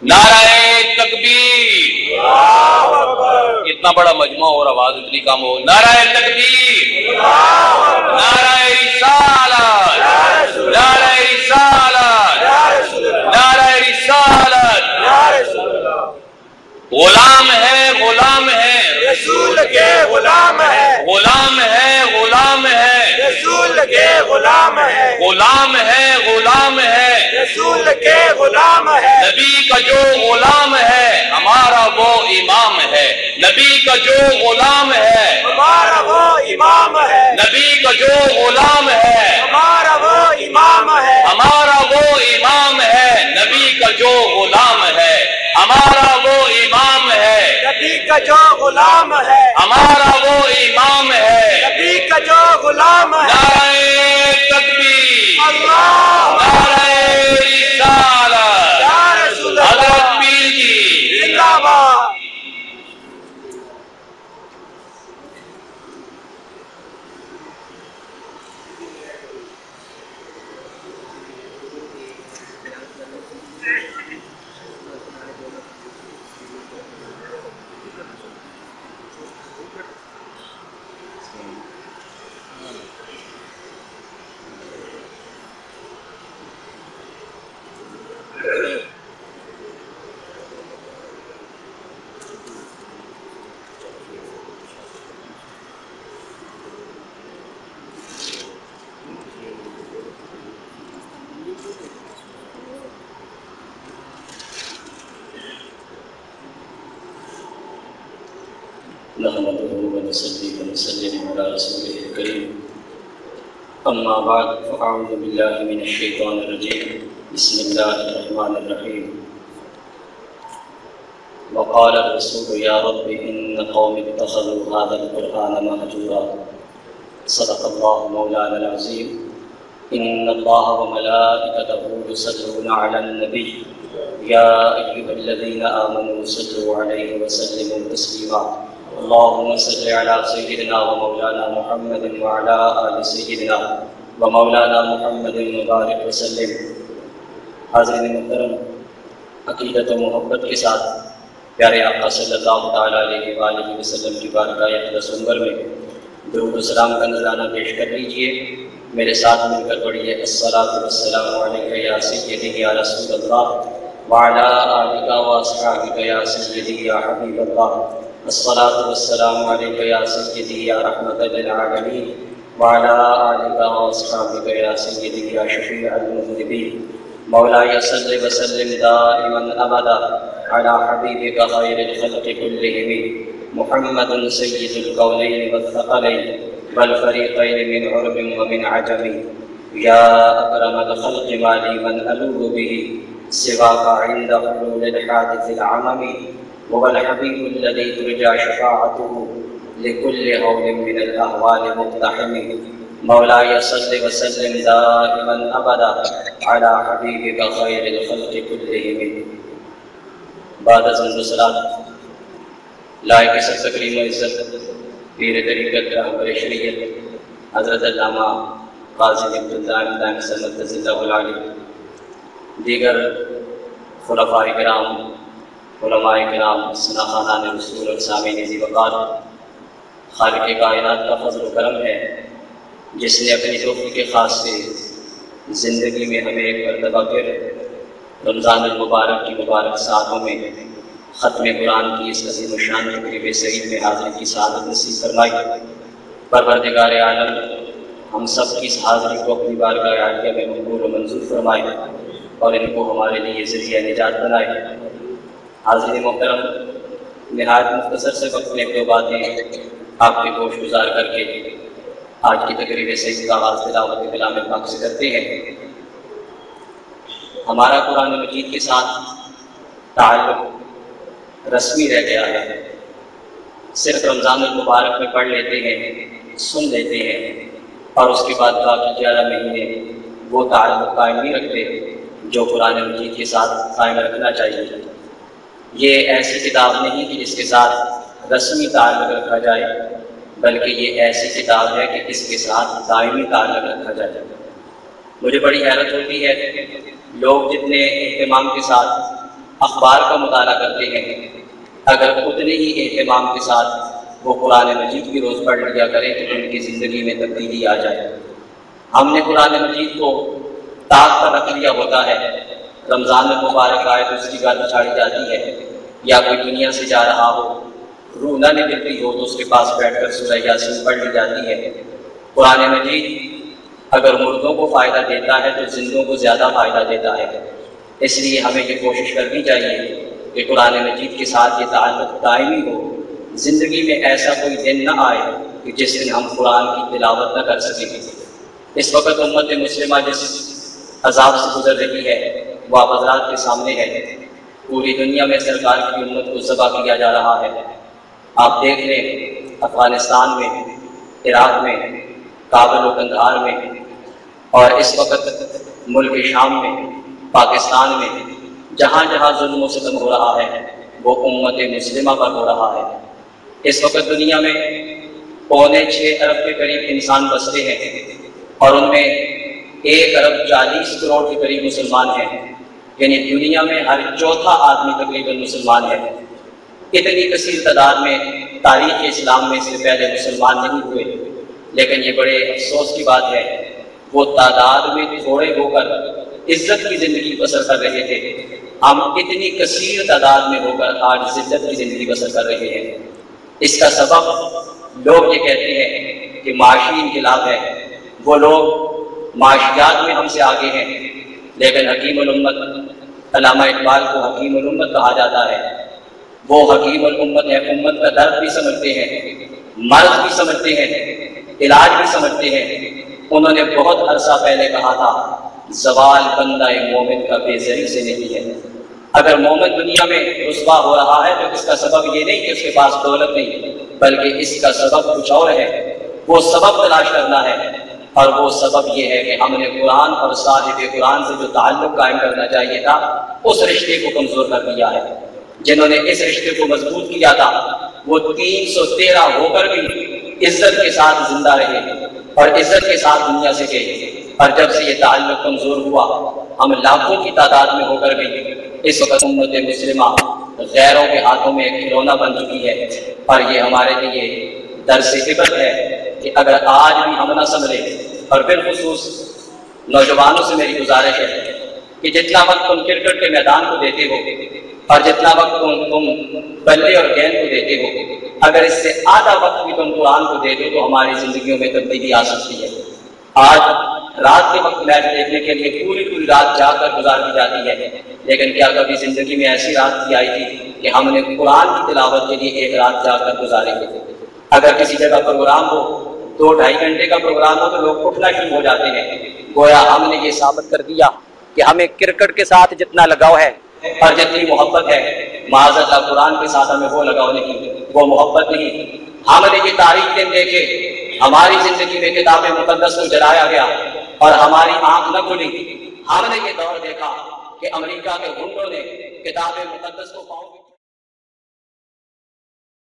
نعرہ تکبیر، اتنا بڑا مجمع اور آواز اتنی کم ہو. نعرہ تکبیر، نعرہ رسالت، نعرہ رسالت، نعرہ رسالت. غلام ہے، غلام ہے، رسول کے غلام ہے، غلام ہے، غلام ہے، رسول کے غلام ہے، غلام ہے، غلام ہے. رسول کے غلام ہے. نبی کا جو غلام ہے ہمارا وہ امام ہے. نبی کا جو غلام ہے ہمارا وہ امام ہے، نبی کا جو غلام ہے ہمارا وہ امام ہے، ہمارا وہ امام ہے. نبی کا جو غلام ہے ہمارا وہ امام ہے. نبی کا جو غلام ہے، ہمارا وہ امام ہے. نبی کا جو غلام ہے. نعرہ تکبیر، اللہ نعرہ رسالت. یا رسول حضرت اللہ پیر کی زندہ باد. نحمده ونصلي ونسلم على رسوله الكريم اما بعد فاعوذ بالله من الشيطان الرجيم بسم الله الرحمن الرحيم وقال الرسول يا رب ان قوم اتخذوا هذا القرآن مهجورا صدق الله مولانا العظيم ان الله وملائكته يصلون على النبي يا ايها الذين امنوا صلوا عليه وسلموا تسليما اللهم صل على سيدنا ومولانا محمد وعلى آل سيدنا ومولانا محمد مبارک وسلم. حاضرین محترم، عقیدت و محبت کے ساتھ پیارے آقا صلی اللہ تعالیٰ علیہ وآلہ وسلم کی بارگاہ اقدس عنبر میں درود و سلام کا نذرانہ پیش کر لیجئے. میرے ساتھ مل کر پڑھیے الصلاۃ والسلام علیک یا سیدی یا رسول اللہ وعلی آلک واصحابک یا سیدی یا حبیب اللہ. الصلاۃ والسلام علیک یا سیدی یا رحمت للعالمین وعلی آلک واصحابک یا سیدی یا شفیع المذنبین. مولاي صل وسلم دائما ابدا على حبيبك خير الخلق كلهم محمد سيد الكونين والثقلين والفريقين من عرب ومن عجم. يا اكرم الخلق ما لي من الوذ به سواك عند حلول الحادث العمم هو الحبيب الذي ترجى شفاعته لكل هول من الاهوال مقتحم. مولاي صل وسلم دائما ابدا على حبيبك خير الخلق كلهم. بعد از لائق سب تکریم و عزت پیر طریقت رہبر شریعت حضرت علامہ قاضی عبداللہ دائم سنت اللہ العالی، دیگر خلفاء کرام، علماء کرام، سناخانان رسول اور سامعین ذی وقار، خالق کائنات کا فضل و کرم ہے جس نے اپنی توفیق خاص سے زندگی میں ہمیں ایک مرتبہ پھر رمضان المبارک کی مبارک ساعتوں میں ختم قرآن کی اس عظیم الشان تقریب سعید میں حاضری کی سعادت نصیب فرمائی. پروردگار عالم ہم سب کی اس حاضری کو اپنی بارگاہ عالیہ میں مقبول و منظور فرمائے اور ان کو ہمارے لیے ذریعہ نجات بنائے. حاضرین محترم، نہایت مختصر سے وقت میں دو باتیں آپ کے گوش گزار کر کے آج کی تقریب سعید کا آغاز تلاوت کلام پاک سے کرتے ہیں. ہمارا قرآن مجید کے ساتھ تعلق رسمی رہ گیا ہے. صرف رمضان المبارک میں پڑھ لیتے ہیں، سن لیتے ہیں اور اس کے بعد باقی 11 مہینے وہ تعلق قائم نہیں رکھتے جو قرآن مجید کے ساتھ قائم رکھنا چاہیے. یہ ایسی کتاب نہیں کہ جس کے ساتھ رسمی تعلق رکھا جائے، بلکہ یہ ایسی کتاب ہے کہ اس کے ساتھ دائمی تعلق رکھا جائے. مجھے بڑی حیرت ہوتی ہے لوگ جتنے اہتمام کے ساتھ اخبار کا مطالعہ کرتے ہیں، اگر اتنے ہی اہتمام کے ساتھ وہ قرآن مجید بھی روز پڑھ لیا کریں تو ان کی زندگی میں تبدیلی آ جائے۔ ہم نے قرآن مجید کو طاق پر رکھ لیا ہوتا ہے، رمضان المبارک آئے تو اس کی گرد چھاڑی جاتی ہے، یا کوئی دنیا سے جا رہا ہو، روح نہ نکلتی ہو تو اس کے پاس بیٹھ کر سورہ یاسین پڑھ لی جاتی ہے۔ قرآن مجید اگر مردوں کو فائدہ دیتا ہے تو زندوں کو زیادہ فائدہ دیتا ہے، اس لیے ہمیں یہ کوشش کرنی چاہیے کہ قرآن مجید کے ساتھ یہ تعلق دائمی ہو، زندگی میں ایسا کوئی دن نہ آئے کہ جس دن ہم قرآن کی تلاوت نہ کر سکیں۔ اس وقت امت مسلمہ جس عذاب سے گزر رہی ہے وہ آپ حضرات کے سامنے ہے۔ پوری دنیا میں سرکار کی امت کو ذبح کیا جا رہا ہے۔ آپ دیکھ لیں افغانستان میں، عراق میں، کابل و قندھار میں، اور اس وقت ملک شام میں، پاکستان میں، جہاں جہاں ظلم و ستم ہو رہا ہے وہ امت مسلمہ پر ہو رہا ہے۔ اس وقت دنیا میں 6.25 ارب کے قریب انسان بستے ہیں اور ان میں 1 ارب 40 کروڑ کے قریب مسلمان ہیں، یعنی دنیا میں ہر چوتھا آدمی تقریباً مسلمان ہے۔ اتنی کثیر تعداد میں تاریخ اسلام میں اس سے پہلے مسلمان نہیں ہوئے، لیکن یہ بڑے افسوس کی بات ہے وہ تعداد میں تھوڑے ہو کر عزت کی زندگی بسر کر رہے تھے، ہم اتنی کثیر تعداد میں ہو کر آج ذلت کی زندگی بسر کر رہے ہیں۔ اس کا سبب لوگ یہ کہتے ہیں کہ معاشی انقلاب ہے، وہ لوگ معاشیات میں ہم سے آگے ہیں، لیکن حکیم الامت علامہ اقبال کو حکیم الامت کہا جاتا ہے۔ وہ حکیم الامت ہے، امت کا درد بھی سمجھتے ہیں، مرض بھی سمجھتے ہیں، علاج بھی سمجھتے ہیں۔ انہوں نے بہت عرصہ پہلے کہا تھا زوال بندہ مومن کا بے زری سے نہیں ہے۔ اگر مومن دنیا میں رسوا ہو رہا ہے تو اس کا سبب یہ نہیں کہ اس کے پاس دولت نہیں، بلکہ اس کا سبب کچھ اور ہے۔ وہ سبب تلاش کرنا ہے، اور وہ سبب یہ ہے کہ ہم نے قرآن اور صاحب قرآن سے جو تعلق قائم کرنا چاہیے تھا اس رشتے کو کمزور کر دیا ہے۔ جنہوں نے اس رشتے کو مضبوط کیا تھا وہ 313 ہو کر بھی عزت کے ساتھ زندہ رہے اور عزت کے ساتھ دنیا سے گئے، اور جب سے یہ تعلق کمزور ہوا ہم لاکھوں کی تعداد میں ہو کر بھی اس وقت امت مسلمہ غیروں کے ہاتھوں میں ایک کھلونا بن چکی ہے۔ اور یہ ہمارے لیے درس عبرت ہے کہ اگر آج بھی ہم نہ سنبھلے، اور بالخصوص نوجوانوں سے میری گزارش ہے کہ جتنا وقت تم کرکٹ کے میدان کو دیتے ہو اور جتنا وقت تم بلے اور گیند کو دیتے ہو، اگر اس سے آدھا وقت بھی تم قرآن کو دے دو تو ہماری زندگیوں میں تبدیلی آ سکتی ہے۔ آج رات کے وقت میچ دیکھنے کے لیے پوری رات جا کر گزار دی جاتی ہے، لیکن کیا کبھی زندگی میں ایسی رات بھی آئی تھی کہ ہم نے قرآن کی تلاوت کے لیے 1 رات جا کر گزارے گے؟ اگر کسی جگہ پروگرام ہو 2-2.5 گھنٹے کا پروگرام ہو تو لوگ اٹھنا شروع ہو جاتے ہیں۔ گویا ہم نے یہ ثابت کر دیا کہ ہمیں کرکٹ کے ساتھ جتنا لگاؤ ہے اور جتنی محبت ہے، معاذ اللہ قرآن کے ساتھ ہمیں وہ لگاؤ نہیں، وہ محبت نہیں۔ ہم نے یہ تاریخ دن دیکھے، ہماری زندگی میں کتاب مقدس کو جلایا گیا اور ہماری آنکھ نہ کھلی۔ ہم نے یہ دور دیکھا کہ امریکہ کے غنڈوں نے کتاب مقدس کو